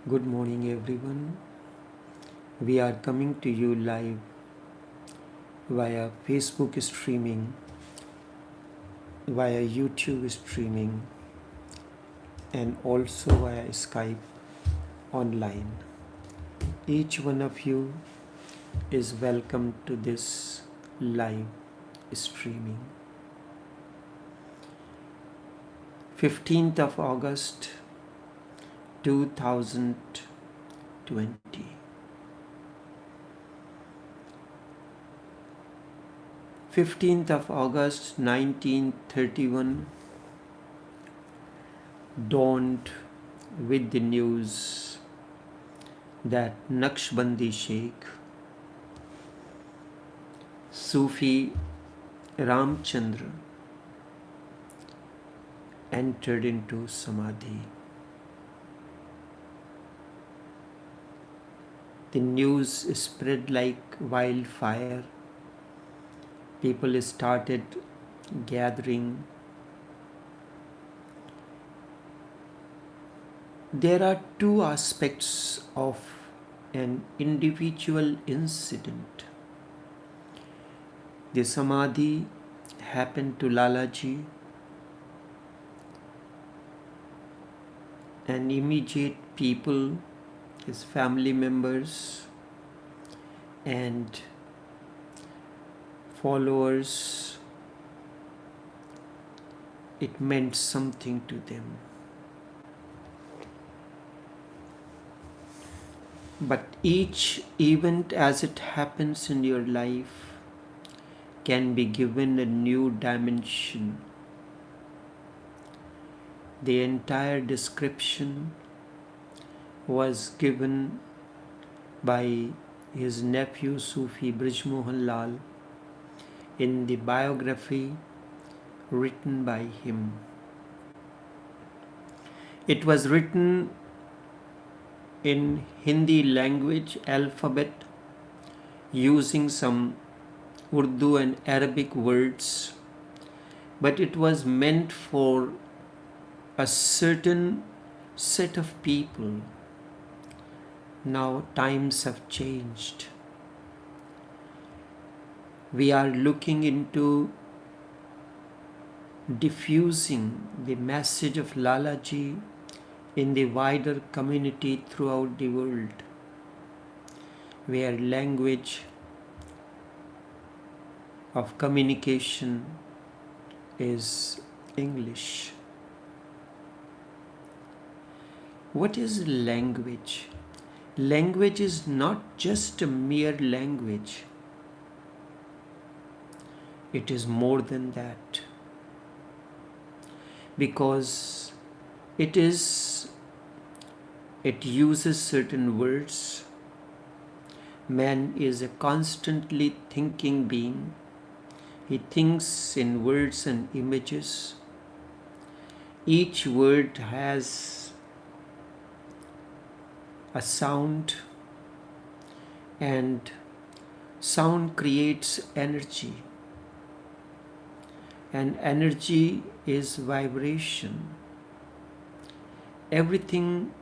Good morning, everyone. We are coming to you live via Facebook streaming, via YouTube streaming, and also via Skype online. Each one of you is welcome to this live streaming. 15th of August 2020. 15th of August 1931 dawned with the news that Naqshbandi Sheikh Sufi Ramchandra entered into Samadhi. The news spread like wildfire. People started gathering. There are two aspects of an individual incident. The Samadhi happened to Lalaji, and immediate people, his family members and followers, it meant something to them. But each event as it happens in your life can be given a new dimension. The entire description was given by his nephew Sufi Brij Mohan Lal in the biography written by him. It was written in Hindi language alphabet using some Urdu and Arabic words, but it was meant for a certain set of people. Now times have changed. We are looking into diffusing the message of Lalaji in the wider community throughout the world, where language of communication is English. What is language? Language is not just a mere language. It is more than that, because it uses certain words. Man is a constantly thinking being. He thinks in words and images. Each word has a sound, and sound creates energy, and energy is vibration. Everything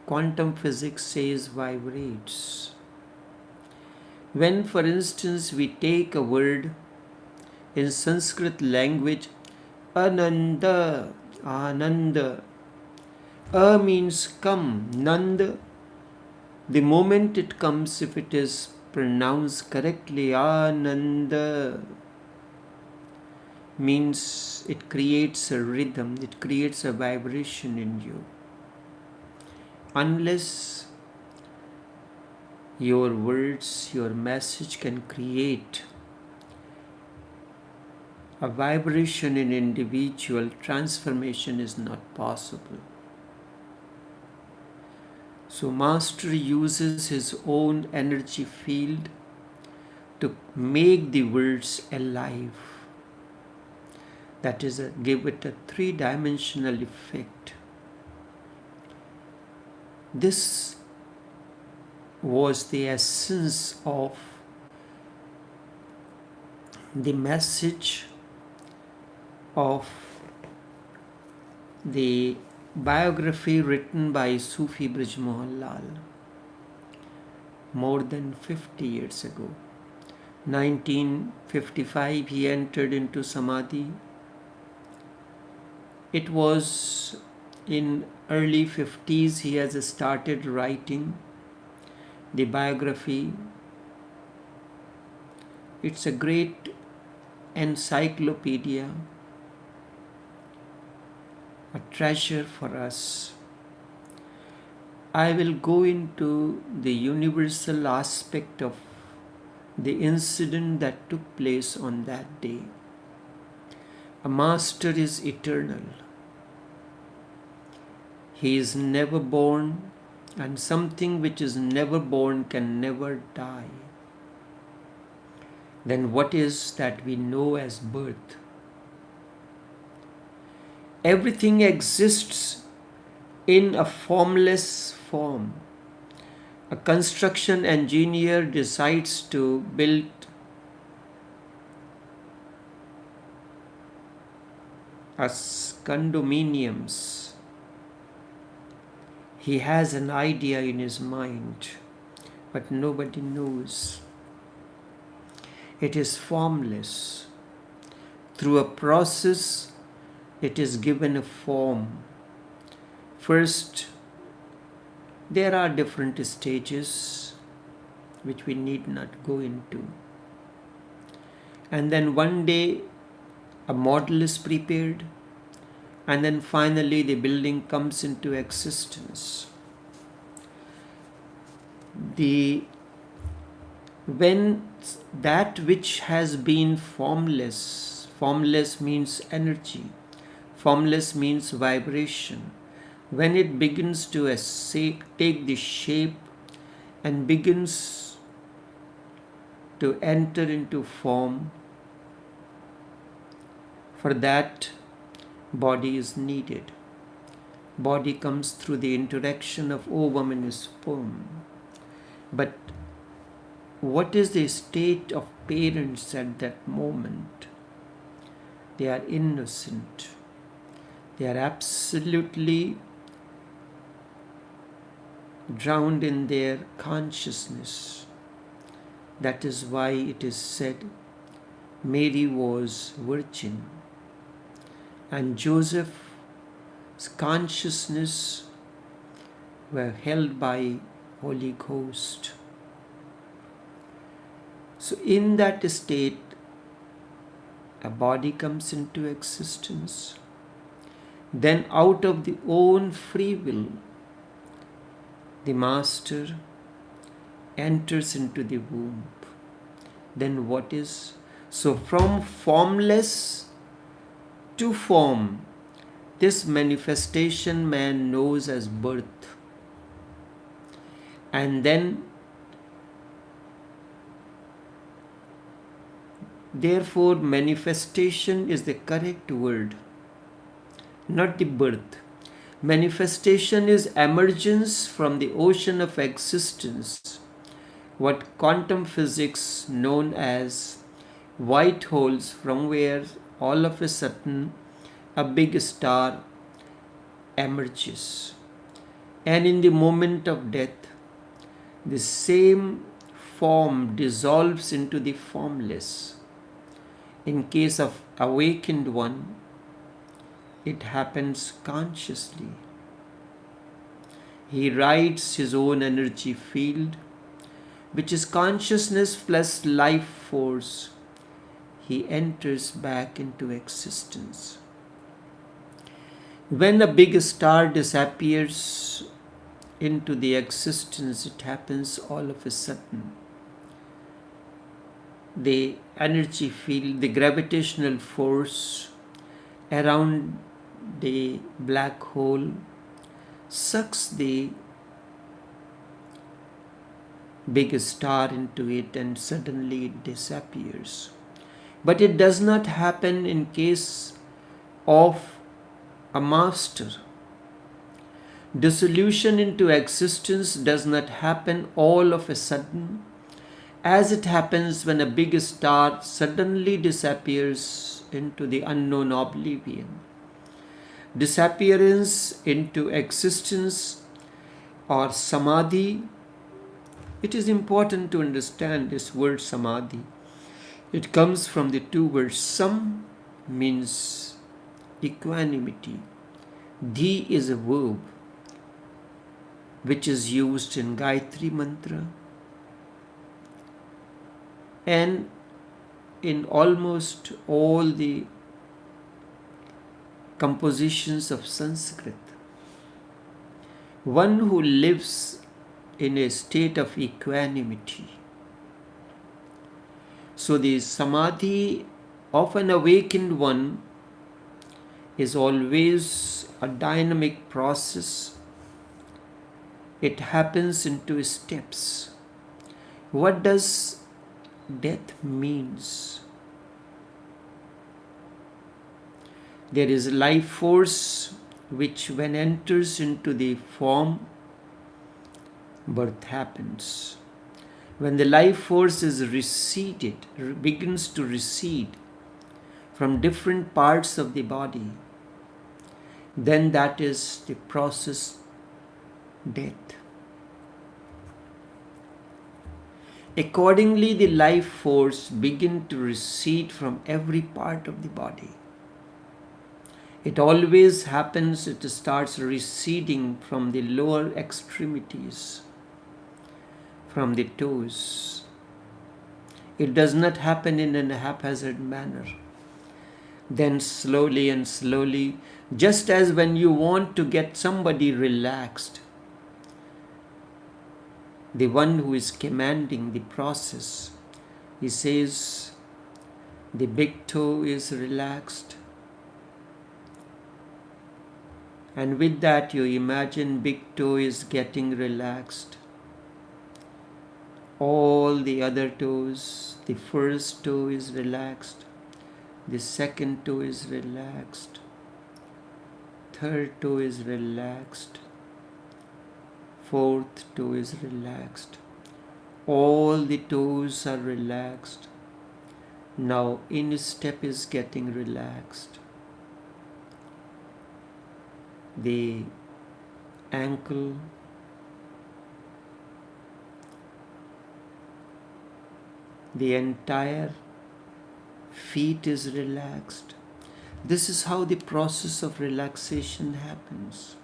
quantum physics says vibrates. When, for instance, we take a word in Sanskrit language, Ananda, Ananda, A means come, Nand, the moment it comes, if it is pronounced correctly, Ananda, means it creates a rhythm, it creates a vibration in you. Unless your words, your message can create a vibration in individual, transformation is not possible. So Master uses his own energy field to make the words alive. That is, give it a three-dimensional effect. This was the essence of the message of the biography written by Sufi Brij Mohan Lal more than 50 years ago. 1955 he entered into Samadhi. It was in early 50s he has started writing the biography. It's a great encyclopedia, a treasure for us. I will go into the universal aspect of the incident that took place on that day. A master is eternal. He is never born, and something which is never born can never die. Then what is that we know as birth? Everything exists in a formless form. A construction engineer decides to build condominiums. He has an idea in his mind, but nobody knows. It is formless. Through a process, it is given a form. First, there are different stages which we need not go into. And then one day, a model is prepared, and then finally the building comes into existence. When that which has been formless means energy, formless means vibration, when it begins to take the shape and begins to enter into form, for that body is needed. Body comes through the interaction of ovum and sperm. But what is the state of parents at that moment? They are innocent. They are absolutely drowned in their consciousness. That is why it is said Mary was virgin, and Joseph's consciousness were held by Holy Ghost. So in that state, a body comes into existence. Then out of the own free will, the master enters into the womb. Then what is? So from formless to form, this manifestation man knows as birth. And then therefore manifestation is the correct word, not the birth. Manifestation is emergence from the ocean of existence, what quantum physics known as white holes, from where all of a sudden a big star emerges. And in the moment of death, the same form dissolves into the formless. In case of awakened one, it happens consciously. He rides his own energy field, which is consciousness plus life force. He enters back into existence. When a big star disappears into the existence, it happens all of a sudden. The energy field, the gravitational force around the black hole sucks the big star into it, and suddenly it disappears. But it does not happen in case of a master. Dissolution into existence does not happen all of a sudden, as it happens when a big star suddenly disappears into the unknown oblivion. disappearance into existence or Samadhi. It is important to understand this word Samadhi. It comes from the two words. Sam means equanimity. Dhi is a verb which is used in Gayatri Mantra and in almost all the compositions of Sanskrit. One who lives in a state of equanimity. So the Samadhi of an awakened one is always a dynamic process. It happens into steps. What does death means? There is life force which when enters into the form, birth happens. When the life force is receded, begins to recede from different parts of the body, then that is the process death. Accordingly, the life force begins to recede from every part of the body. It always happens, it starts receding from the lower extremities, from the toes. It does not happen in a haphazard manner. Then slowly and slowly, just as when you want to get somebody relaxed, the one who is commanding the process, he says, the big toe is relaxed. And with that, you imagine big toe is getting relaxed. All the other toes, the first toe is relaxed. The second toe is relaxed. Third toe is relaxed. Fourth toe is relaxed. All the toes are relaxed. Now instep is getting relaxed. The ankle, the entire feet is relaxed. This is how the process of relaxation happens.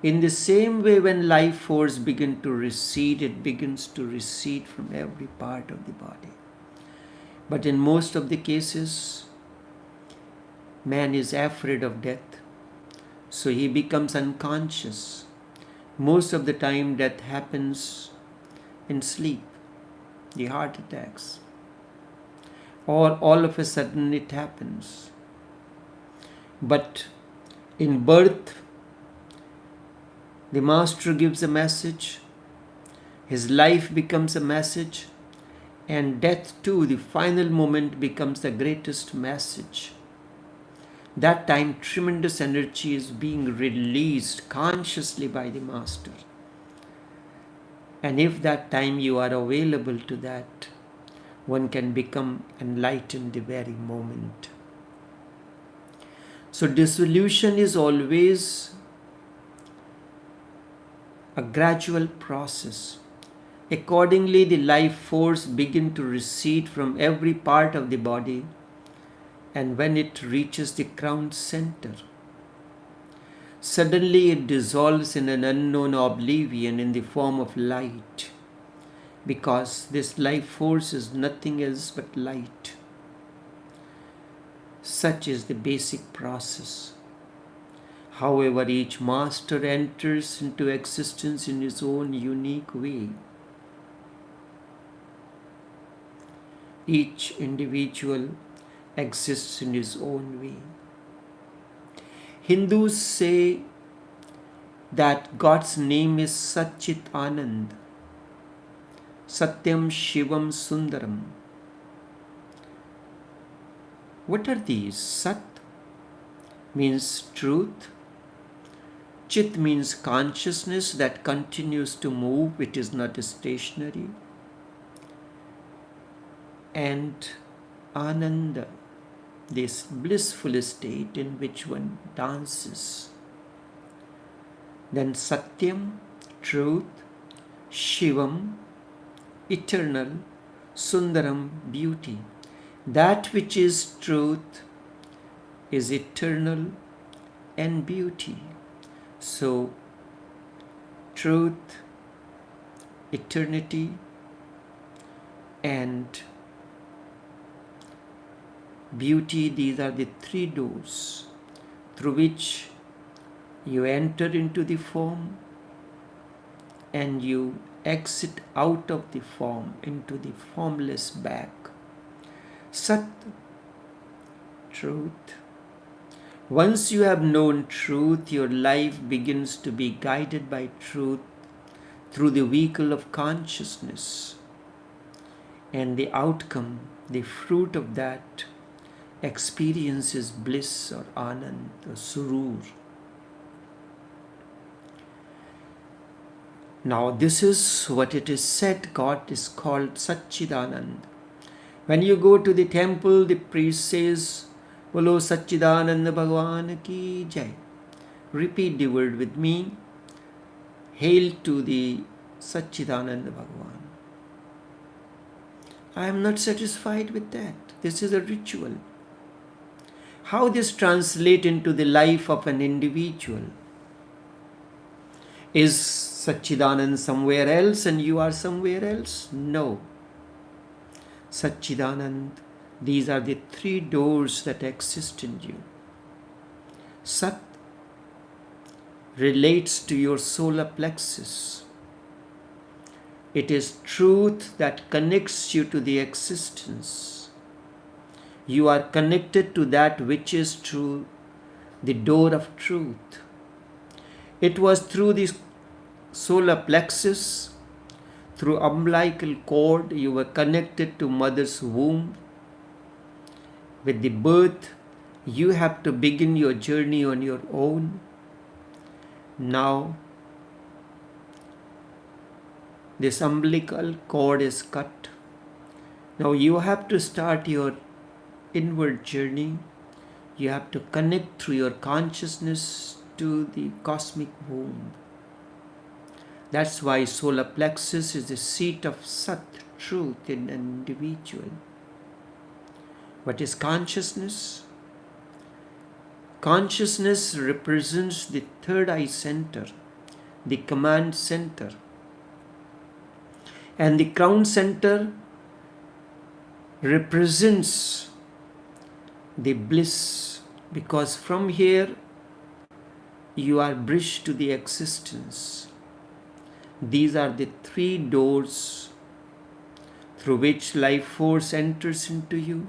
In the same way, when life force begins to recede, it begins to recede from every part of the body. But in most of the cases, man is afraid of death. So he becomes unconscious. Most of the time death happens in sleep, the heart attacks. Or all of a sudden it happens. But in birth, the master gives a message, his life becomes a message, and death too, the final moment, becomes the greatest message. That time tremendous energy is being released consciously by the master. And if that time you are available to that, one can become enlightened the very moment. So dissolution is always a gradual process. Accordingly, the life force begins to recede from every part of the body, and when it reaches the crown center, suddenly it dissolves in an unknown oblivion in the form of light, because this life force is nothing else but light. Such is the basic process. However, each master enters into existence in his own unique way. Each individual exists in his own way. Hindus say that God's name is Satchit Anand, Satyam Shivam Sundaram. What are these? Sat means truth. Chit means consciousness that continues to move, it is not this blissful state in which one dances. Then Satyam, truth, Shivam, eternal, Sundaram, beauty. That which is truth is eternal and beauty. So, truth, eternity, and beauty, these are the three doors through which you enter into the form and you exit out of the form into the formless back. Sat, truth. Once you have known truth, your life begins to be guided by truth through the vehicle of consciousness. And the outcome, the fruit of that experience is bliss or anand or surur. Now this is what it is said, God is called Satchidanand. When you go to the temple, the priest says, Bolo Satchidananda Bhagavan ki jai. Repeat the word with me. Hail to the Satchidananda Bhagavan. I am not satisfied with that. This is a ritual. How this translates into the life of an individual? Is Satchidanand somewhere else and you are somewhere else? No. Satchidanand, these are the three doors that exist in you. Sat relates to your solar plexus. It is truth that connects you to the existence. You are connected to that which is true, the door of truth. It was through the solar plexus, through umbilical cord, you were connected to mother's womb. With the birth, you have to begin your journey on your own. Now, this umbilical cord is cut. Now you have to start your inward journey. You have to connect through your consciousness to the cosmic womb. That's why solar plexus is the seat of Sat, truth in an individual. What is consciousness? Consciousness represents the third eye center, the command center. And the crown center represents the bliss, because from here you are bridged to the existence. These are the three doors through which life force enters into you,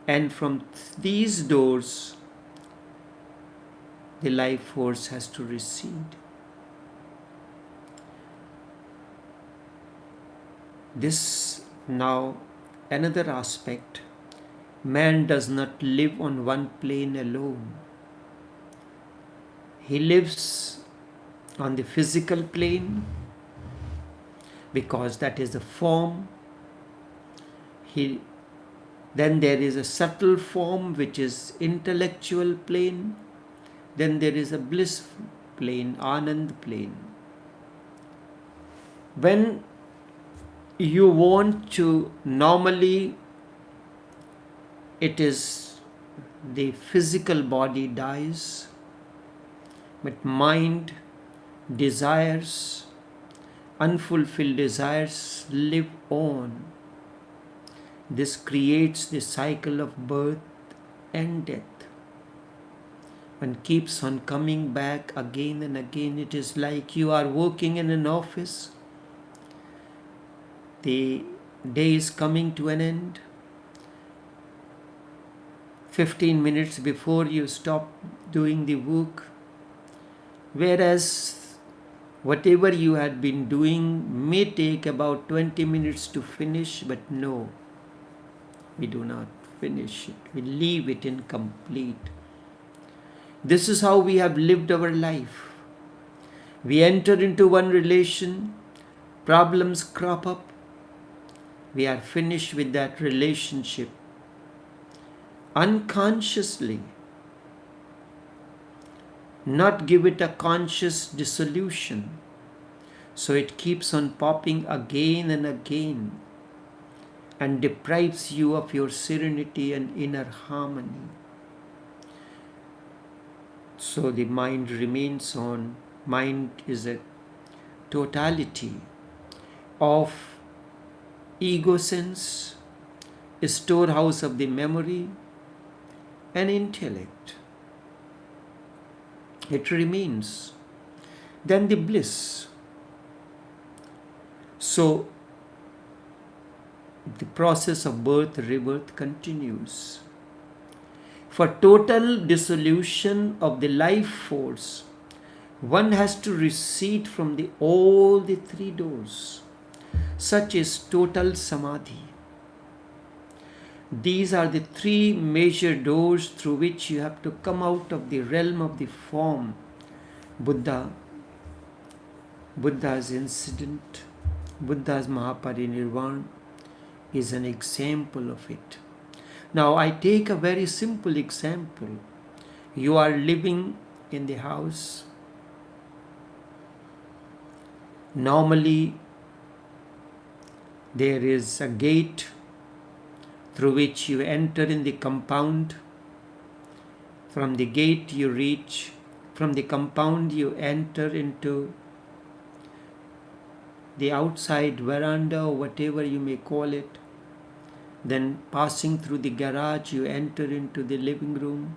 and from these doors the life force has to recede. This now another aspect. Man does not live on one plane alone. He lives on the physical plane because that is the form. Then there is a subtle form which is intellectual plane. Then there is a bliss plane, Anand plane. When you want to, normally it is the physical body dies, but mind, desires, unfulfilled desires live on. This creates the cycle of birth and death. One keeps on coming back again and again. It is like you are working in an office. The day is coming to an end. 15 minutes before you stop doing the work. Whereas whatever you had been doing may take about 20 minutes to finish, but no, we do not finish it. We leave it incomplete. This is how we have lived our life. We enter into one relation, problems crop up, we are finished with that relationship. unconsciously, not give it a conscious dissolution. So it keeps on popping again and again and deprives you of your serenity and inner harmony. So the mind remains on. Mind is a totality of ego sense, a storehouse of the memory and intellect. It remains. Then the bliss. So the process of birth, rebirth continues. For total dissolution of the life force, one has to recede from all the three doors. Such is total Samadhi. These are the three major doors through which you have to come out of the realm of the form. Buddha's incident, Buddha's Mahaparinirvana is an example of it. Now I take a very simple example. You are living in the house. Normally there is a gate through which you enter in the compound. From the gate you reach, from the compound you enter into the outside veranda or whatever you may call it. Then passing through the garage you enter into the living room.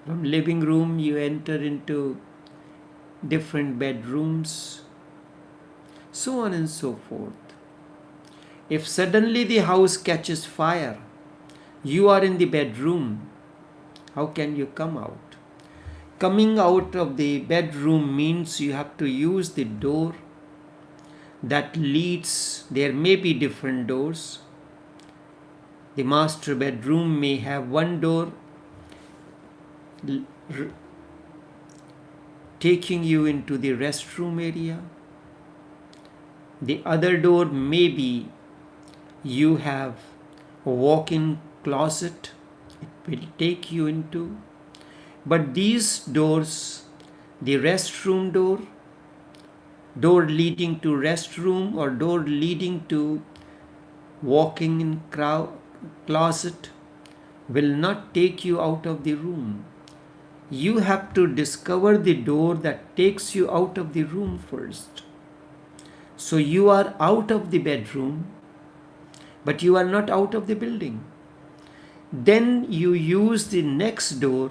From living room you enter into different bedrooms, so on and so forth. If suddenly the house catches fire, you are in the bedroom, how can you come out? Coming out of the bedroom means you have to use the door that leads. There may be different doors. The master bedroom may have one door taking you into the restroom area. The other door may be you have a walk-in closet, it will take you into. But these doors, the restroom door, door leading to restroom, or door leading to walking in closet, will not take you out of the room. You have to discover the door that takes you out of the room first. So you are out of the bedroom, but you are not out of the building. Then you use the next door.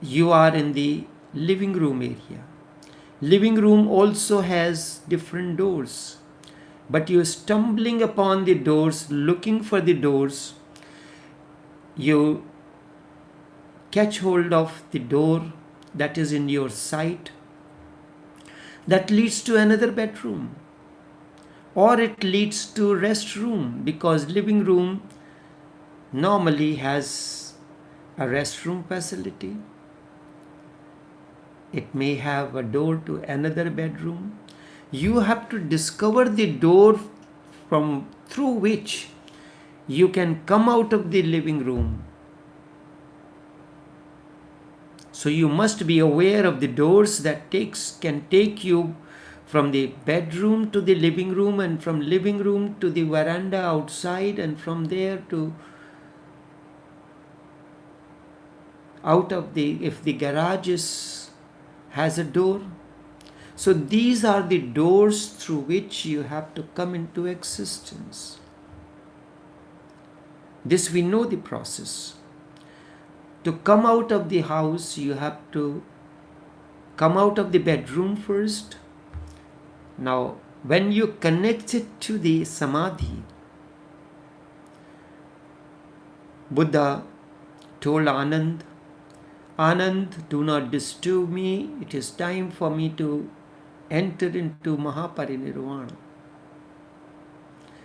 You are in the living room area. Living room also has different doors, but you are stumbling upon the doors, looking for the doors. You catch hold of the door that is in your sight, that leads to another bedroom, or it leads to restroom, because living room normally has a restroom facility. It may have a door to another bedroom. You have to discover the door through which you can come out of the living room. So you must be aware of the doors that can take you from the bedroom to the living room, and from living room to the veranda outside, and from there to out of if the garage has a door. So these are the doors through which you have to come into existence. This we know the process. To come out of the house, you have to come out of the bedroom first. Now, when you connect it to the Samadhi, Buddha told Anand, do not disturb me. It is time for me to enter into Mahaparinirvana.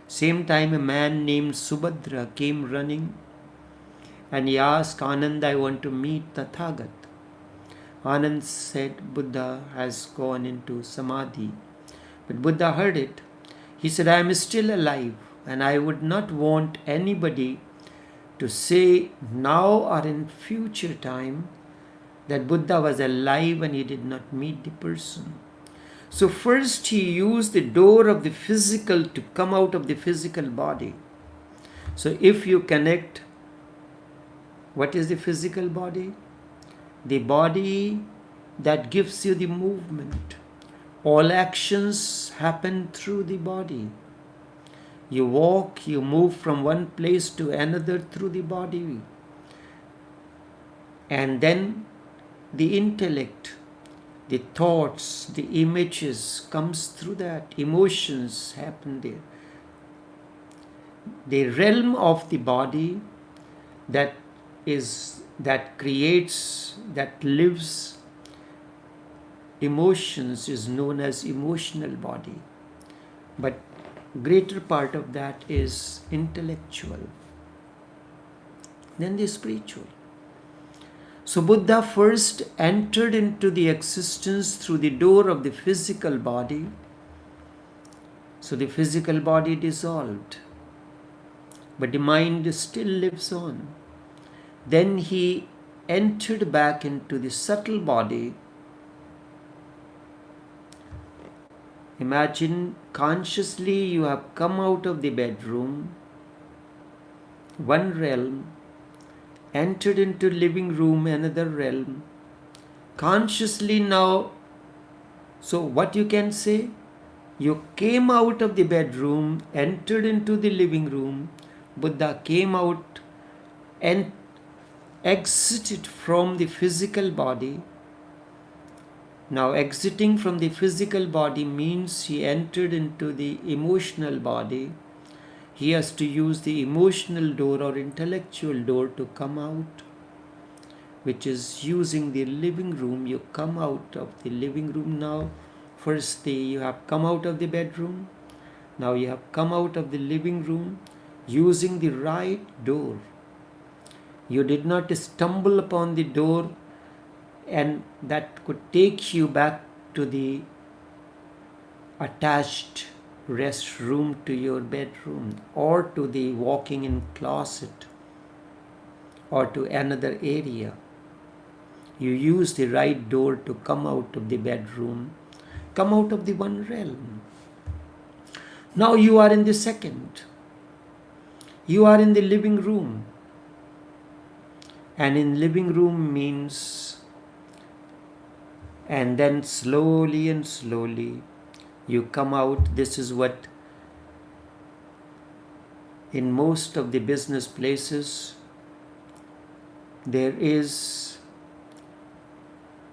Same time, a man named Subhadra came running, and he asked Anand, I want to meet Tathagat. Anand said, Buddha has gone into Samadhi. But Buddha heard it. He said, I am still alive. And I would not want anybody to say now or in future time that Buddha was alive and he did not meet the person. So first he used the door of the physical to come out of the physical body. So if you connect, what is the physical body? The body that gives you the movement. All actions happen through the body. You walk, you move from one place to another through the body. And then the intellect, the thoughts, the images comes through that. Emotions happen there. The realm of the body that creates, that lives emotions is known as emotional body. But greater part of that is intellectual. Then the spiritual. So Buddha first entered into the existence through the door of the physical body. So the physical body dissolved, but the mind still lives on. Then he entered back into the subtle body. Imagine consciously you have come out of the bedroom, one realm, entered into living room, another realm. Consciously now, so what you can say? You came out of the bedroom, entered into the living room. Buddha came out and exited from the physical body. Now exiting from the physical body means he entered into the emotional body. He has to use the emotional door or intellectual door to come out, which is using the living room. You come out of the living room now. First you have come out of the bedroom. Now you have come out of the living room using the right door. You did not stumble upon the door and that could take you back to the attached restroom to your bedroom or to the walking in closet or to another area. You use the right door to come out of the bedroom, come out of the one realm. Now you are in the second. You are in the living room. And in living room means, and then slowly and slowly you come out. This is what in most of the business places there is,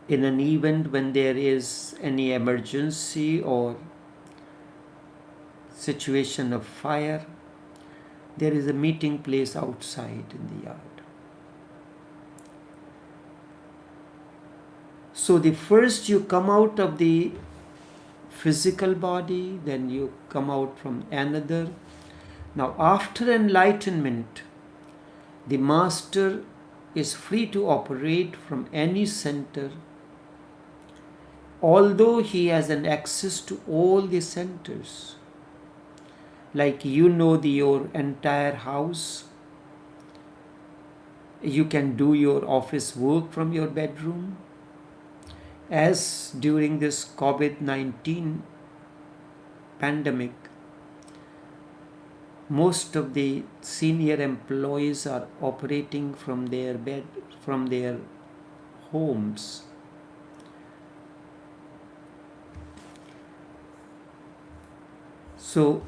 in an event when there is any emergency or situation of fire, there is a meeting place outside in the yard. So the first you come out of the physical body, then you come out from another. Now after enlightenment, the master is free to operate from any center, although he has an access to all the centers. Like your entire house, you can do your office work from your bedroom. As during this COVID-19 pandemic, most of the senior employees are operating from their homes. So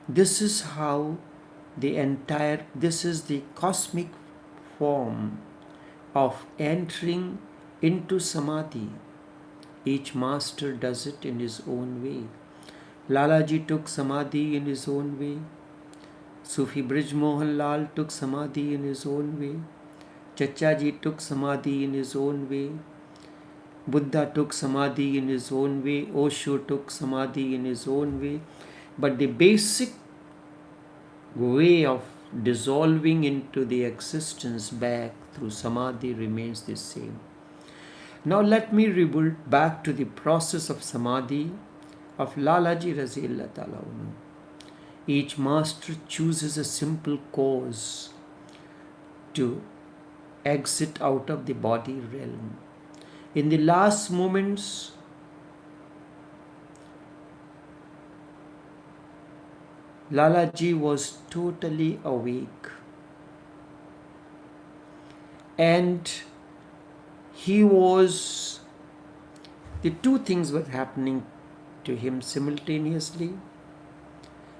this is how this is the cosmic form of entering into Samadhi. Each master does it in his own way. Lalaji took Samadhi in his own way. Sufi Brij Mohan Lal took Samadhi in his own way. Chachaji took Samadhi in his own way. Buddha took Samadhi in his own way. Osho took Samadhi in his own way. But the basic way of dissolving into the existence back through Samadhi remains the same. Now let me revert back to the process of Samadhi of Lalaji Raziyallahu Ta'ala. Each master chooses a simple cause to exit out of the body realm. In the last moments, Lalaji was totally awake, and the two things were happening to him simultaneously.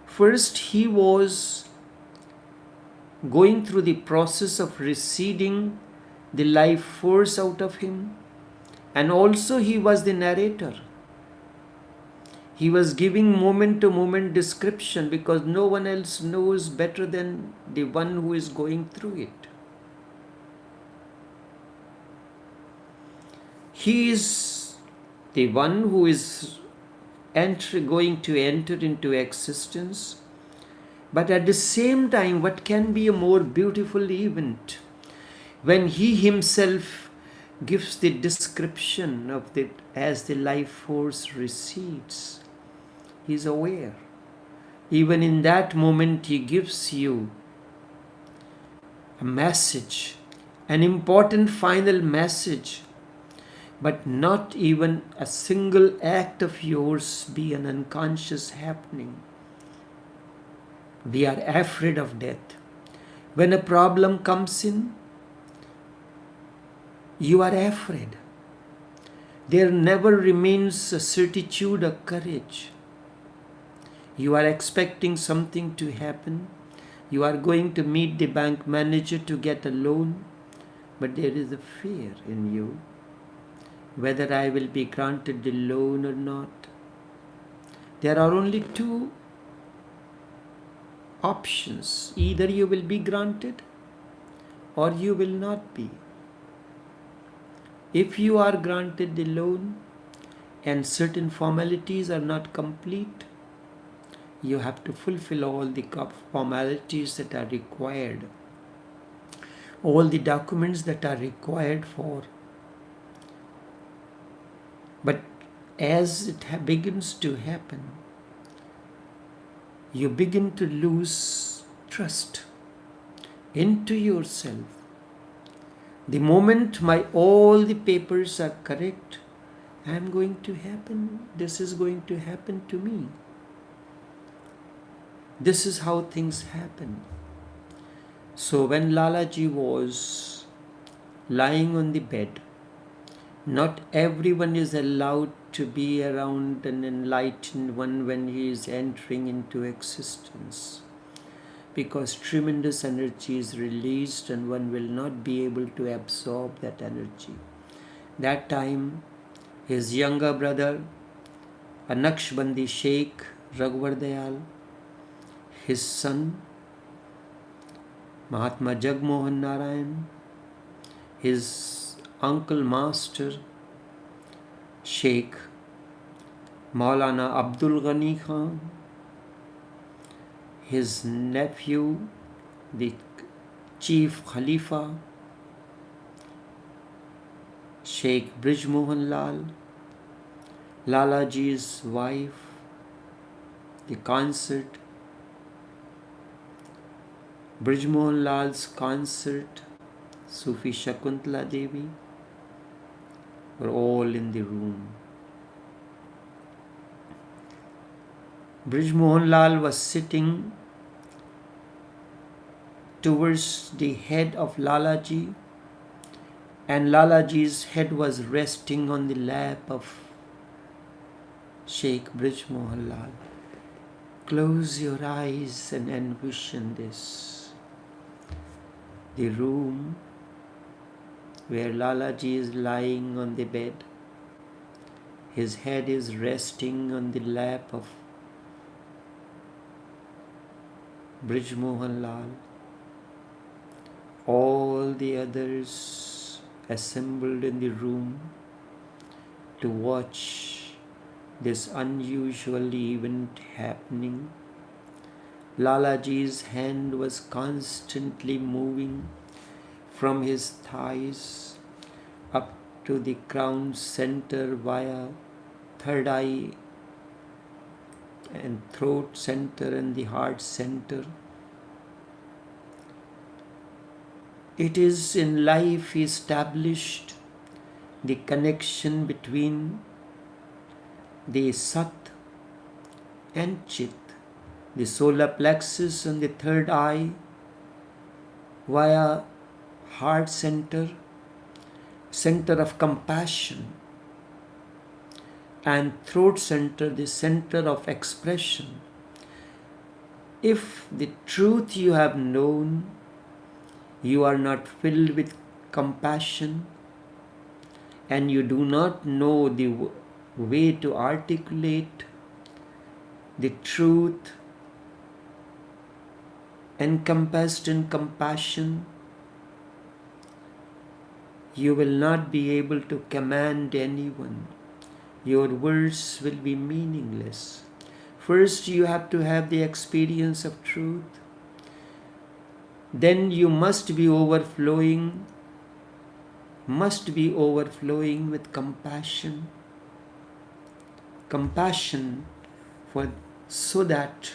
First, he was going through the process of receding the life force out of him, and also he was the narrator. He was giving moment to moment description because no one else knows better than the one who is going through it. He is the one who is going to enter into existence. But at the same time, what can be a more beautiful event when he himself gives the description of it as the life force recedes? He is aware. Even in that moment, he gives you a message, an important final message. But not even a single act of yours be an unconscious happening. We are afraid of death. When a problem comes in, you are afraid. There never remains a certitude or courage. You are expecting something to happen. You are going to meet the bank manager to get a loan, but there is a fear in you. Whether I will be granted the loan or not. There are only two options. Either you will be granted or you will not be. If you are granted the loan and certain formalities are not complete, you have to fulfill all the formalities that are required, all the documents that are required for. But as it begins to happen, you begin to lose trust into yourself. The moment all the papers are correct, I am going to happen, this is going to happen to me. This is how things happen. So when Lalaji was lying on the bed, not everyone is allowed to be around an enlightened one when he is entering into existence, because tremendous energy is released and one will not be able to absorb that energy. That time, his younger brother, a Naqshbandi Sheikh, Raghuvar Dayal, his son, Mahatma Jagmohan Narayan, his uncle master, Sheikh Maulana Abdul Ghani Khan, his nephew, the Chief Khalifa, Sheikh Brij Mohan Lal, Lalaji's wife, the consort, Brij Mohan Lal's consort, Sufi Shakuntala Devi, were all in the room. Brij Mohan Lal was sitting towards the head of Lalaji, and Lalaji's head was resting on the lap of Sheikh Brij Mohan Lal. Close your eyes and envision this. The room where Lalaji is lying on the bed. His head is resting on the lap of Brij Mohan Lal. All the others assembled in the room to watch this unusual event happening. Lalaji's hand was constantly moving from his thighs up to the crown center via third eye and throat center and the heart center. It is in life established the connection between the Sat and Chit, the solar plexus and the third eye via heart center, center of compassion, and throat center, the center of expression. If the truth you have known, you are not filled with compassion, and you do not know the way to articulate the truth encompassed in compassion, you will not be able to command anyone. Your words will be meaningless. First, you have to have the experience of truth. Then you must be overflowing with compassion. Compassion so that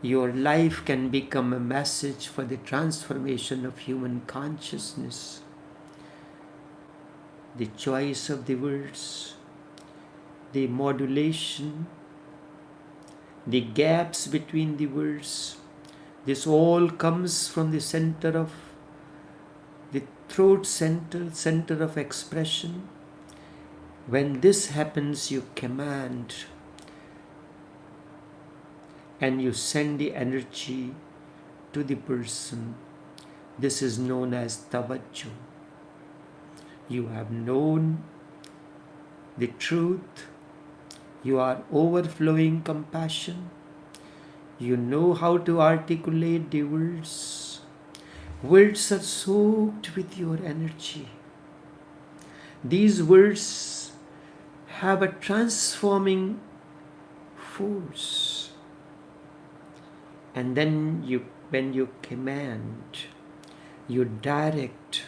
your life can become a message for the transformation of human consciousness. The choice of the words, the modulation, the gaps between the words, this all comes from the center of the throat center, center of expression. When this happens, you command and you send the energy to the person. This is known as tawajjuh. You have known the truth. You are overflowing compassion. You know how to articulate the words. Words are soaked with your energy. These words have a transforming force. And then when you command, you direct,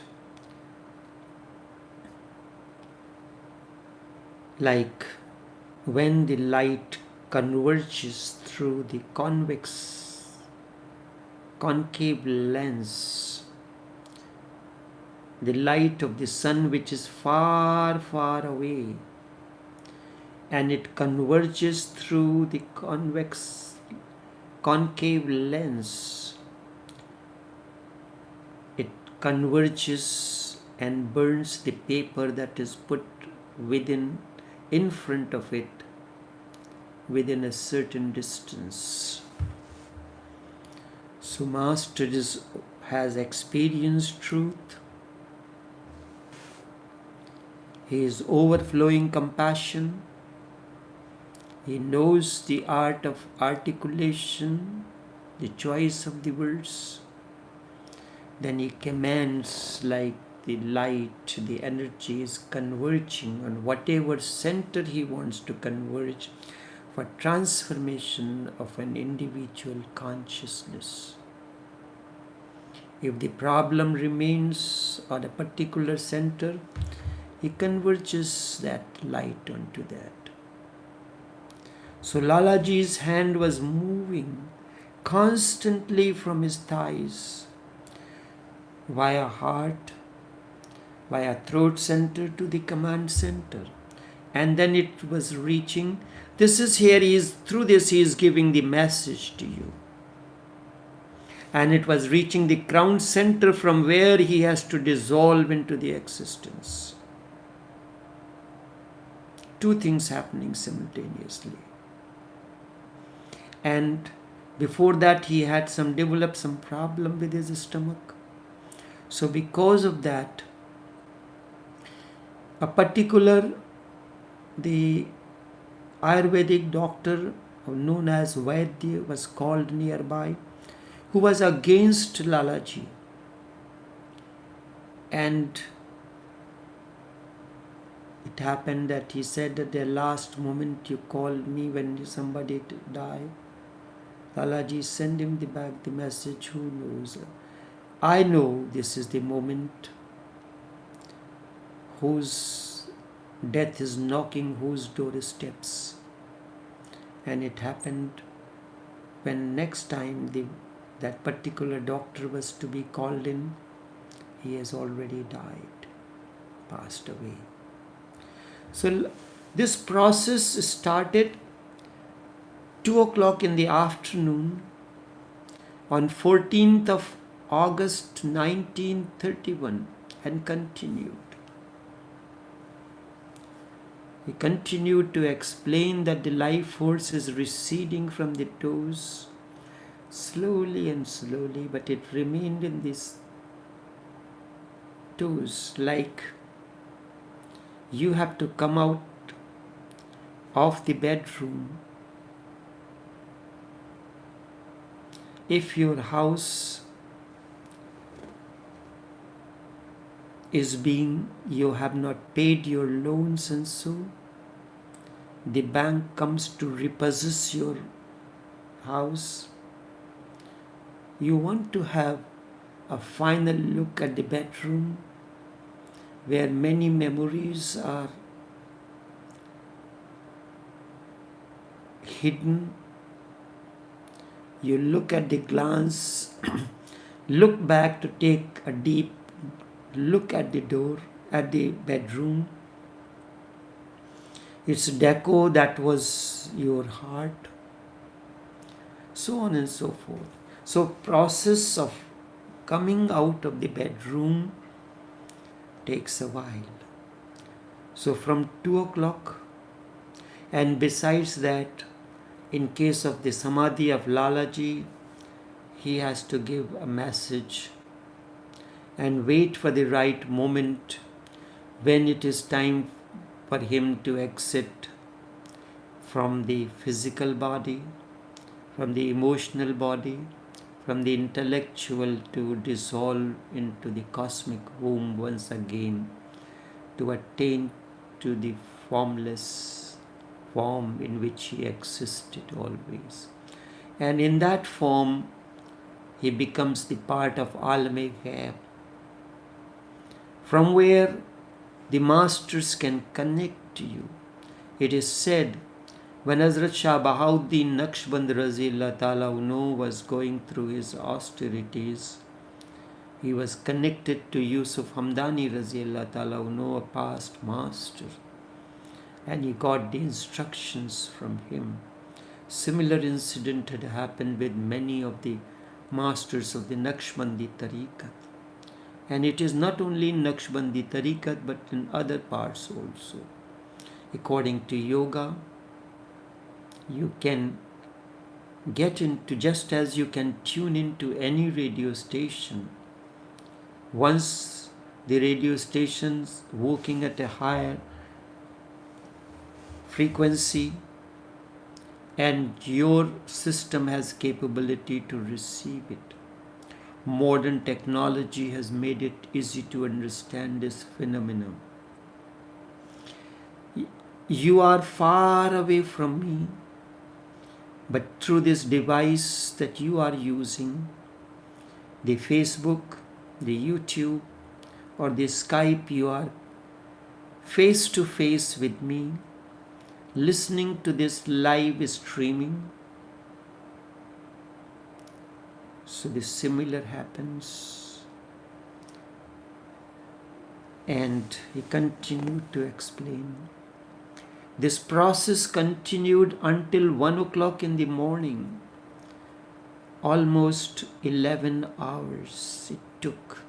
like when the light converges through the concave lens, the light of the sun which is far, far away, and it converges through the concave lens. It converges and burns the paper that is put in front of it within a certain distance. So Master has experienced truth. He is overflowing compassion. He knows the art of articulation, the choice of the words. Then he commands like the light, the energy is converging on whatever center he wants to converge for transformation of an individual consciousness. If the problem remains on a particular center, he converges that light onto that. So Lalaji's hand was moving constantly from his thighs via heart, via throat center to the command center. And then it was reaching. Through this he is giving the message to you. And it was reaching the crown center from where he has to dissolve into the existence. Two things happening simultaneously. And before that he had developed some problem with his stomach. So because of that, the Ayurvedic doctor known as Vaidya was called nearby, who was against Lalaji. And it happened that he said at the last moment, you called me when somebody died. Lalaji sent him back the message, who knows? I know this is the moment whose death is knocking whose doorsteps. And it happened when next time that particular doctor was to be called in, he has already died, passed away. So this process started 2 o'clock in the afternoon on 14th of August 1931 and continued. He continued to explain that the life force is receding from the toes slowly and slowly, but it remained in these toes, like you have to come out of the bedroom if your house is you have not paid your loans, and so the bank comes to repossess your house. You want to have a final look at the bedroom where many memories are hidden. You look at the glance, look back to take a deep look at the door, at the bedroom. Its deco that was your heart, so on and so forth. So process of coming out of the bedroom takes a while. So from 2 o'clock, and besides that, in case of the Samadhi of Lalaji, he has to give a message and wait for the right moment when it is time for him to exit from the physical body, from the emotional body, from the intellectual, to dissolve into the cosmic womb once again, to attain to the formless form in which he existed always. And in that form, he becomes the part of Alame Ghaib, from where the masters can connect to you. It is said, when Hazrat Shah Bahauddin Naqshband Razillah Ta'ala was going through his austerities, he was connected to Yusuf Hamdani Razillah Ta'ala, a past master, and he got the instructions from him. Similar incident had happened with many of the masters of the Naqshbandi Tariqat. And it is not only in Naqshbandi Tariqat but in other parts also. According to yoga, you can get into, just as you can tune into any radio station. Once the radio station's working at a higher frequency and your system has capability to receive it. Modern technology has made it easy to understand this phenomenon. You are far away from me, but through this device that you are using, the Facebook, the YouTube, or the Skype, you are face to face with me, listening to this live streaming. So the similar happens. And he continued to explain. This process continued until 1 o'clock in the morning. Almost 11 hours it took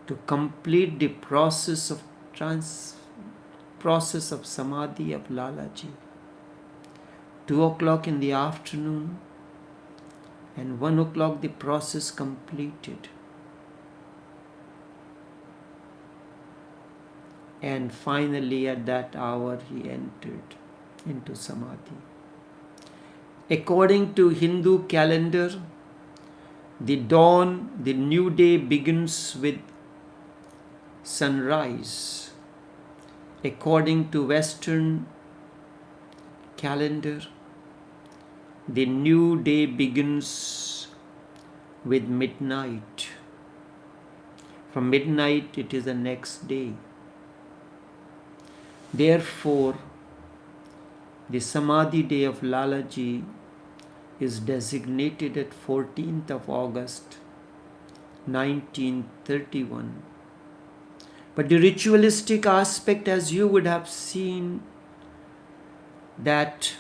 to complete the process of Samadhi of Lalaji. 2 o'clock in the afternoon and 1 o'clock the process completed. And finally at that hour he entered into Samadhi. According to Hindu calendar, the dawn, the new day begins with sunrise. According to Western calendar, the new day begins with midnight. From midnight it is the next day. Therefore, The Samadhi day of Lalaji is designated at 14th of August 1931. But the ritualistic aspect, as you would have seen, that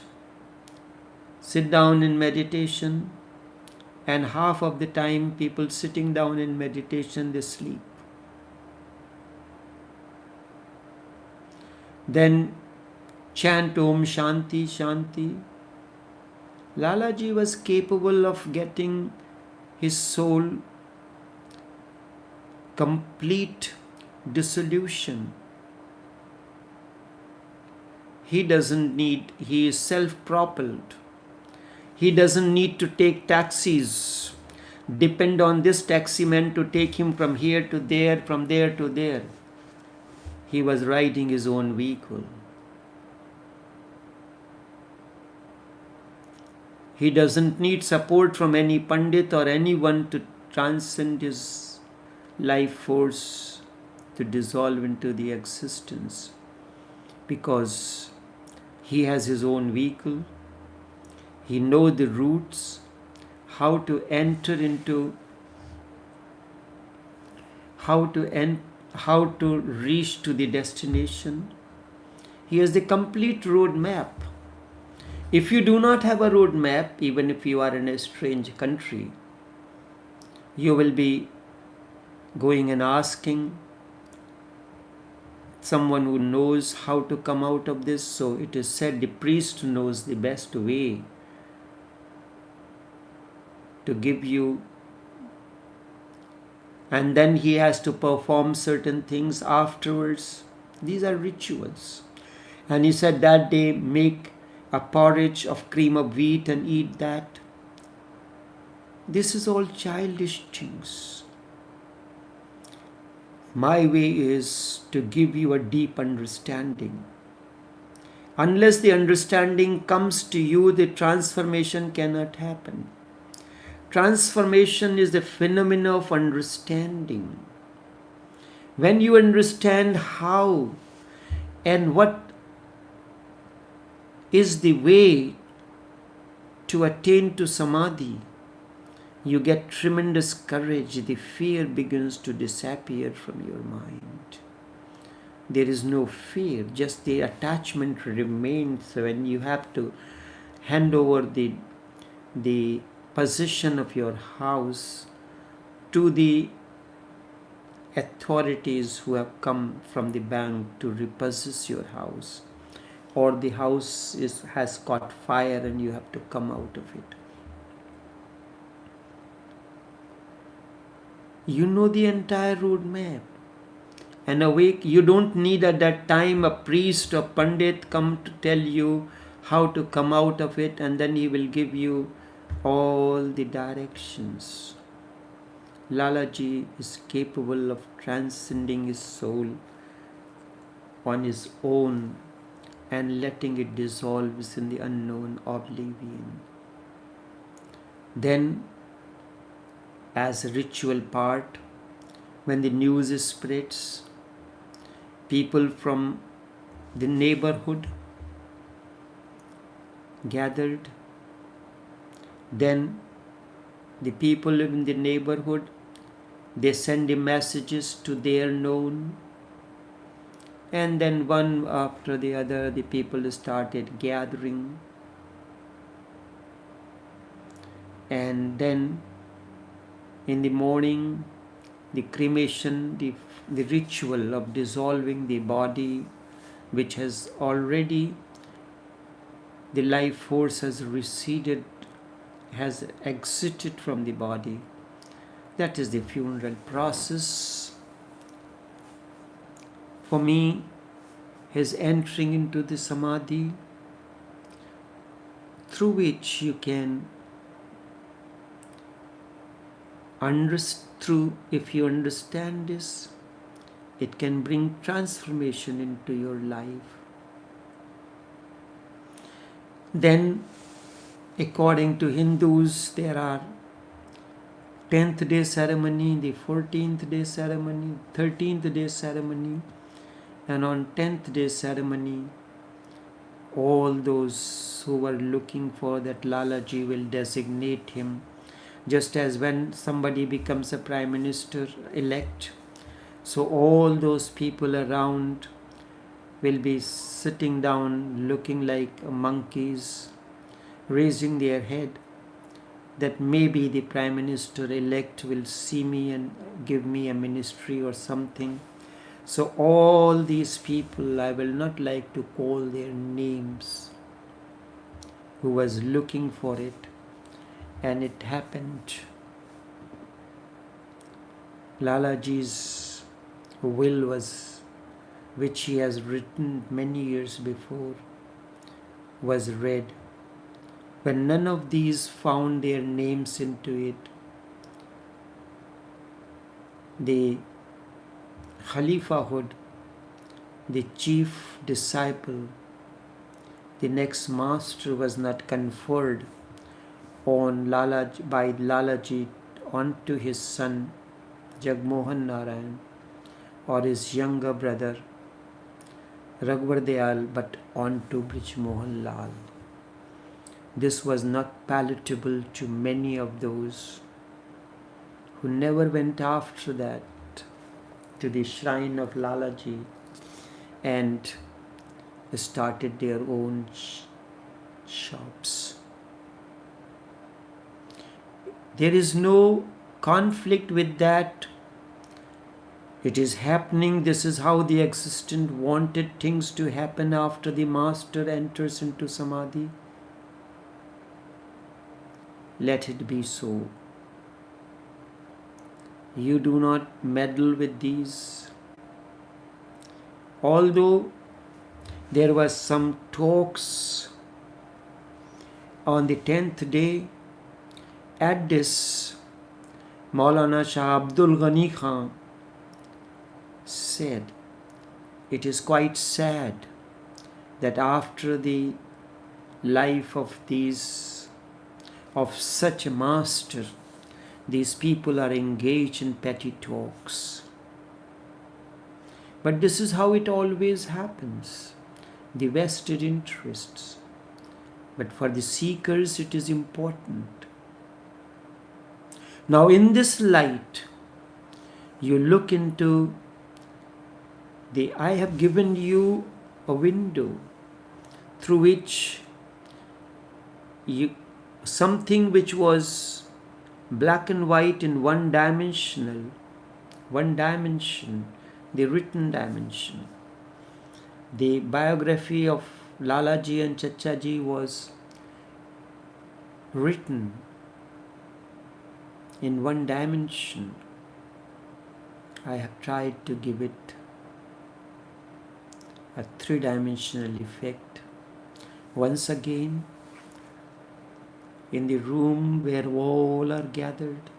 sit down in meditation, and half of the time people sitting down in meditation, they sleep. Then chant Om Shanti Shanti. Lalaji was capable of getting his soul complete dissolution. He is self-propelled. He doesn't need to take taxis, depend on this taximan to take him from here to there, from there to there. He was riding his own vehicle. He doesn't need support from any Pandit or anyone to transcend his life force, to dissolve into the existence, because he has his own vehicle. He knows the routes, how to enter into, how to reach to the destination. He has the complete road map. If you do not have a road map, even if you are in a strange country, you will be going and asking someone who knows how to come out of this. So it is said the priest knows the best way to give you, and then he has to perform certain things afterwards. These are rituals. And he said that day, make a porridge of cream of wheat and eat that. This is all childish things. My way is to give you a deep understanding. Unless the understanding comes to you, the transformation cannot happen. Transformation is the phenomenon of understanding. When you understand how and what is the way to attain to Samadhi, you get tremendous courage. The fear begins to disappear from your mind. There is no fear, just the attachment remains. When you have to hand over the possession of your house to the authorities who have come from the bank to repossess your house, or the house has caught fire and you have to come out of it. You know the entire road map. And awake, you don't need at that time a priest or Pandit come to tell you how to come out of it, and then he will give you all the directions. Lalaji is capable of transcending his soul on his own and letting it dissolve in the unknown oblivion. Then, as a ritual part, when the news spreads, people from the neighborhood gathered. Then the people in the neighborhood, they send the messages to their known, and then one after the other the people started gathering, and then in the morning the cremation, the ritual of dissolving the body, which has already, the life force has receded, has exited from the body. That is the funeral process. For me, his entering into the Samadhi, through which you can if you understand this, it can bring transformation into your life. Then, according to Hindus, there are 10th day ceremony, the 14th day ceremony, 13th day ceremony, and on 10th day ceremony, all those who were looking for that Lalaji will designate him. Just as when somebody becomes a prime minister elect, so all those people around will be sitting down looking like monkeys, raising their head, that maybe the prime minister elect will see me and give me a ministry or something. So all these people, I will not like to call their names, who was looking for it, and it happened. Lalaji's will was, which he has written many years before, was read. When none of these found their names into it, the Khalifahood, the chief disciple, the next master was not conferred on Lalaji, by Lalaji onto his son Jagmohan Narayan or his younger brother Raghuvar Dayal, but onto Brij Mohan Lal. This was not palatable to many of those who never went after that to the shrine of Lalaji and started their own shops. There is no conflict with that. It is happening. This is how the existent wanted things to happen after the master enters into Samadhi. Let it be so. You do not meddle with these. Although there was some talks on the 10th day, at this, Maulana Shah Abdul Ghani Khan said, it is quite sad that after the life of such a master, these people are engaged in petty talks. But this is how it always happens. The vested interests. But for the seekers, it is important. Now, in this light, you look into I have given you a window through which something which was black and white in one dimension, the written dimension. The biography of Lalaji and Chachaji was written in one dimension. I have tried to give it a three-dimensional effect. Once again, in the room where all are gathered,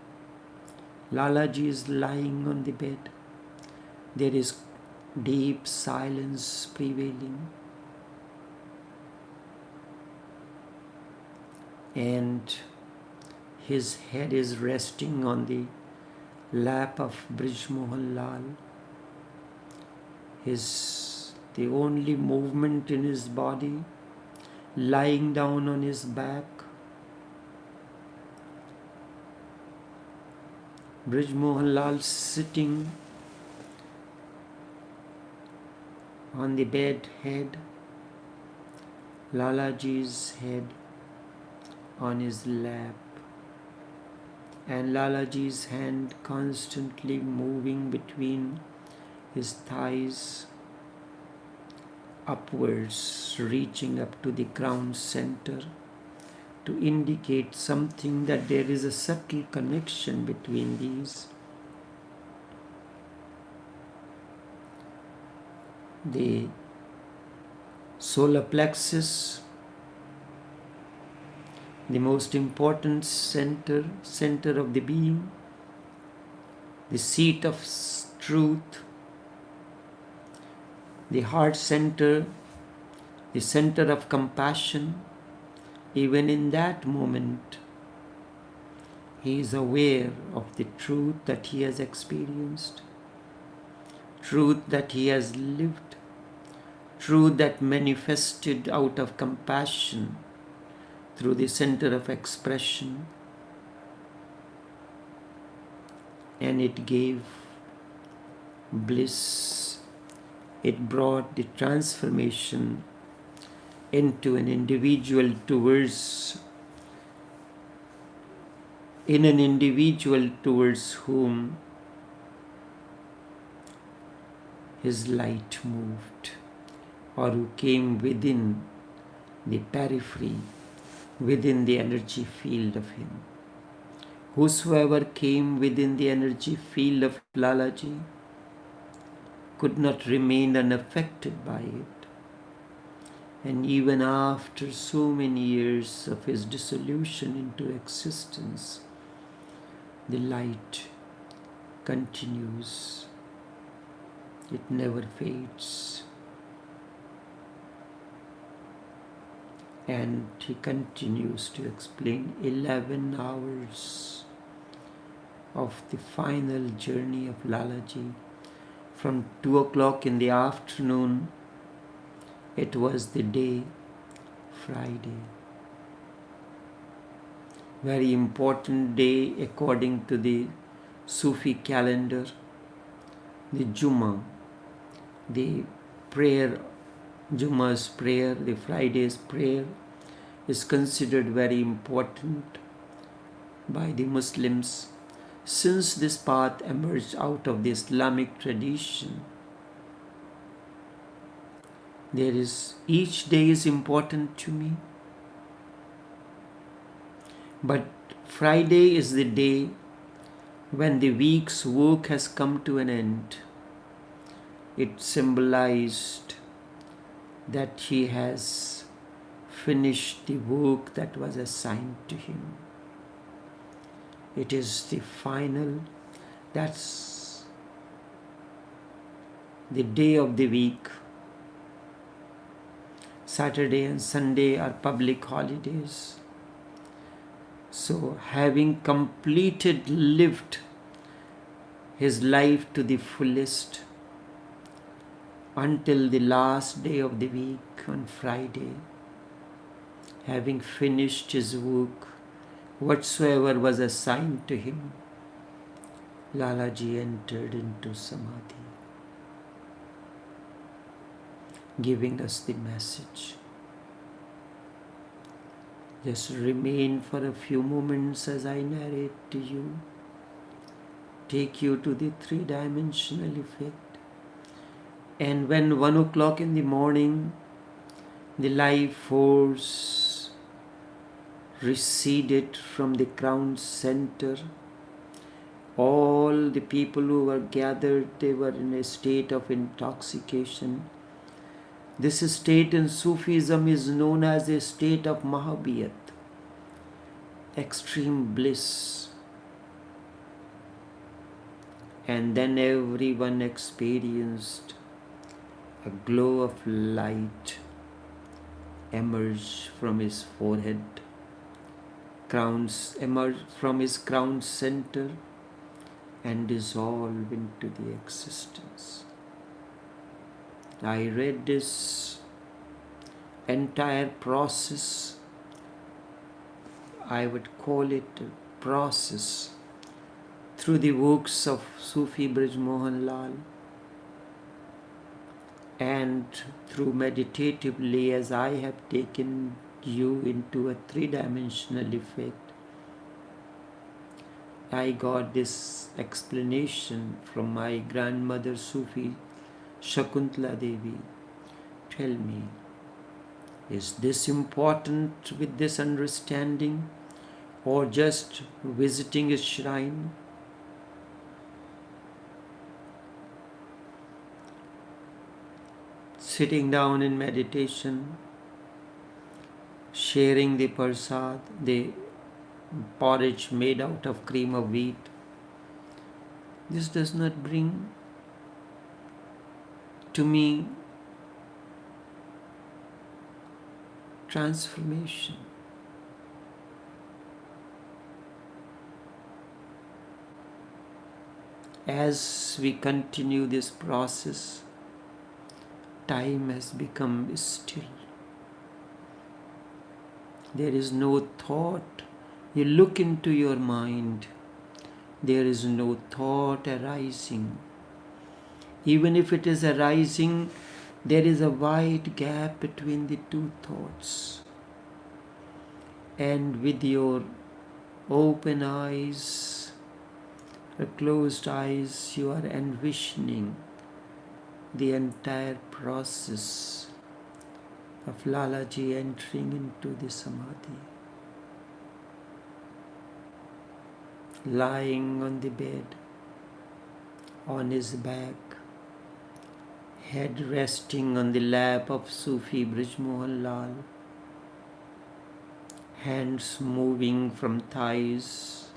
Lalaji is lying on the bed. There is deep silence prevailing. And his head is resting on the lap of Brij Mohan Lal. The only movement in his body, lying down on his back. Brij Mohan Lal sitting on the bed head, Lalaji's head on his lap, and Lalaji's hand constantly moving between his thighs upwards, reaching up to the crown center to indicate something, that there is a subtle connection between these. The solar plexus, the most important center of the being, the seat of truth, the heart center, the center of compassion. Even in that moment, he is aware of the truth that he has experienced, truth that he has lived, truth that manifested out of compassion through the center of expression, and it gave bliss. It brought the transformation into an individual towards whom his light moved, or who came within the periphery, within the energy field of him. Whosoever came within the energy field of Lalaji could not remain unaffected by it. And even after so many years of his dissolution into existence, the light continues. It never fades. And he continues to explain 11 hours of the final journey of Lalaji. From 2 o'clock in the afternoon, it was the day Friday. Very important day according to the Sufi calendar. The Jummah, the prayer, Jummah's prayer, the Friday's prayer is considered very important by the Muslims. Since this path emerged out of the Islamic tradition, each day is important to me. But Friday is the day when the week's work has come to an end. It symbolized that he has finished the work that was assigned to him. It is the final, that's the day of the week. Saturday and Sunday are public holidays. So having lived his life to the fullest until the last day of the week on Friday, having finished his work, whatsoever was assigned to him, Lalaji entered into Samadhi, giving us the message. Just remain for a few moments as I narrate to you, take you to the three-dimensional effect. And when 1 o'clock in the morning, the life force receded from the crown center, all the people who were gathered, they were in a state of intoxication. This state in Sufism is known as a state of Mahabiyat, extreme bliss. And then everyone experienced a glow of light emerge from his forehead, emerge from his crown center and dissolve into the existence. I read this entire process, I would call it a process, through the works of Sufi Brij Mohan Lal, and through meditatively as I have taken you into a three-dimensional effect, I got this explanation from my grandmother Sufi Shakuntala Devi. Tell me, is this important with this understanding, or just visiting a shrine? Sitting down in meditation, sharing the prasad, the porridge made out of cream of wheat, this does not bring to me transformation. As we continue this process, time has become still. There is no thought. You look into your mind, there is no thought arising. Even if it is arising, there is a wide gap between the two thoughts. And with your open eyes, or closed eyes, you are envisioning the entire process of Lalaji entering into the Samadhi. Lying on the bed, on his back, head resting on the lap of Sufi Brij Mohan Lal, hands moving from thighs,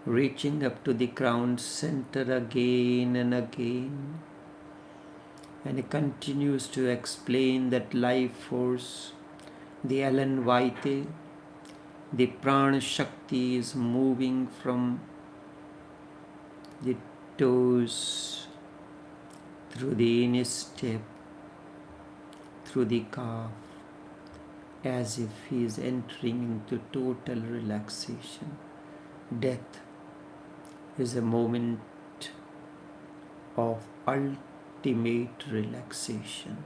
reaching up to the crown center again and again. And he continues to explain that life force, the Elan Vaite, the Prana Shakti is moving from the toes, through the instep, through the calf, as if he is entering into total relaxation. Death is a moment of ultimate relaxation.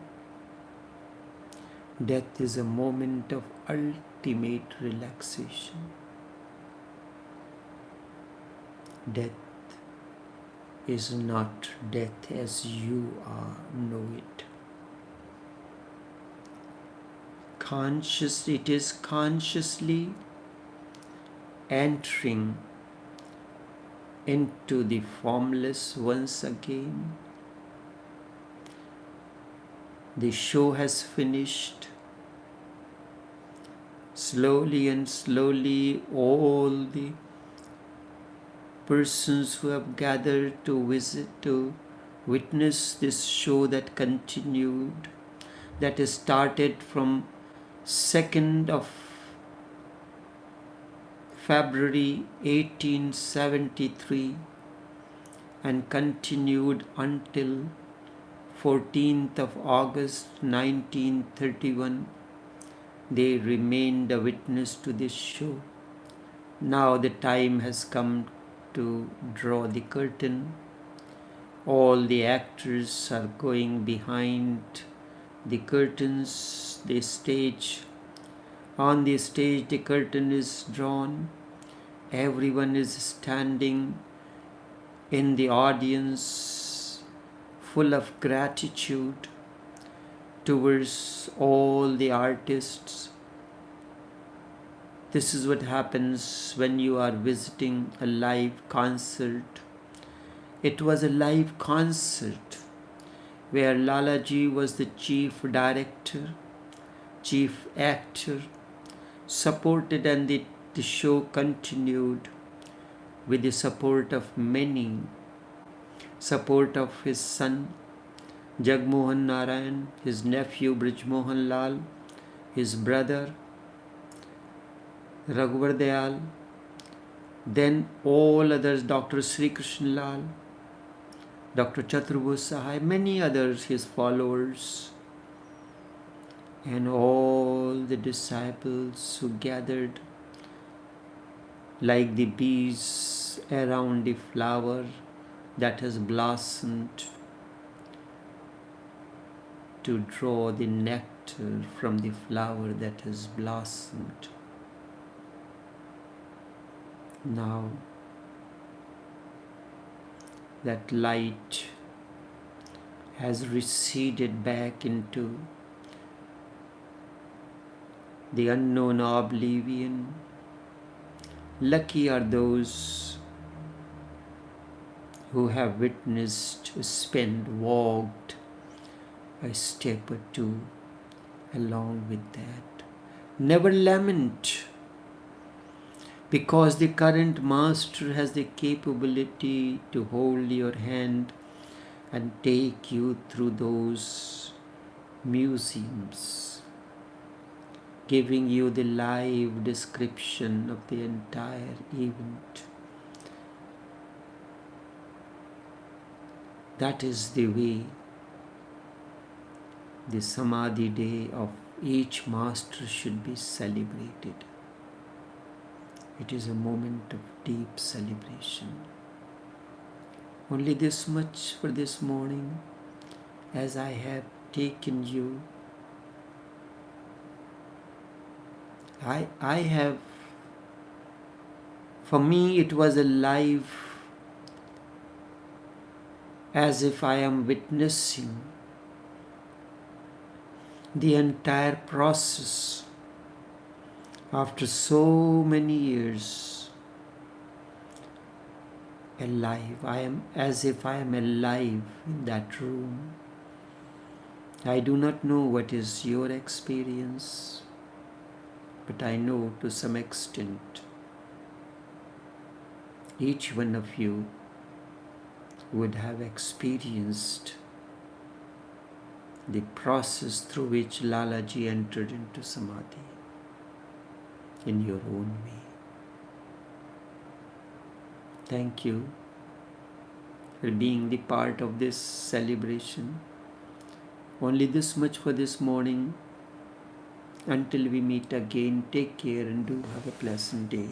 Death is a moment of ultimate relaxation. Death is not death as you know it. It is consciously entering into the formless once again. The show has finished. Slowly and slowly, all the persons who have gathered to visit, to witness this show that continued, that is started from 2nd of February 1873 and continued until 14th of August 1931. They remained a witness to this show. Now the time has come to draw the curtain. All the actors are going behind the curtains, the stage. On the stage, the curtain is drawn. Everyone is standing in the audience, full of gratitude towards all the artists. This is what happens when you are visiting a live concert. It was a live concert where Lalaji was the chief director, chief actor, supported, and the show continued with the support of many, support of his son Jagmohan Narayan, his nephew Brij Mohan Lal, his brother Raghuvar Dayal, then all others, Dr. Sri Krishna Lal, Dr. Chaturvus Sahai, many others, his followers, and all the disciples who gathered like the bees around the flower that has blossomed to draw the nectar from the flower that has blossomed. Now that light has receded back into the unknown oblivion. Lucky are those who have witnessed, spent, walked a step or two along with that. Never lament, because the current master has the capability to hold your hand and take you through those museums, giving you the live description of the entire event. That is the way The Samadhi day of each master should be celebrated. It is a moment of deep celebration. Only this much for this morning, as I have taken you. I have, for me it was alive, as if I am witnessing the entire process after so many years. Alive. I am as if I am alive in that room. I do not know what is your experience, but I know to some extent each one of you would have experienced the process through which Lalaji entered into Samadhi in your own way. Thank you for being the part of this celebration. Only this much for this morning. Until we meet again, take care and do have a pleasant day.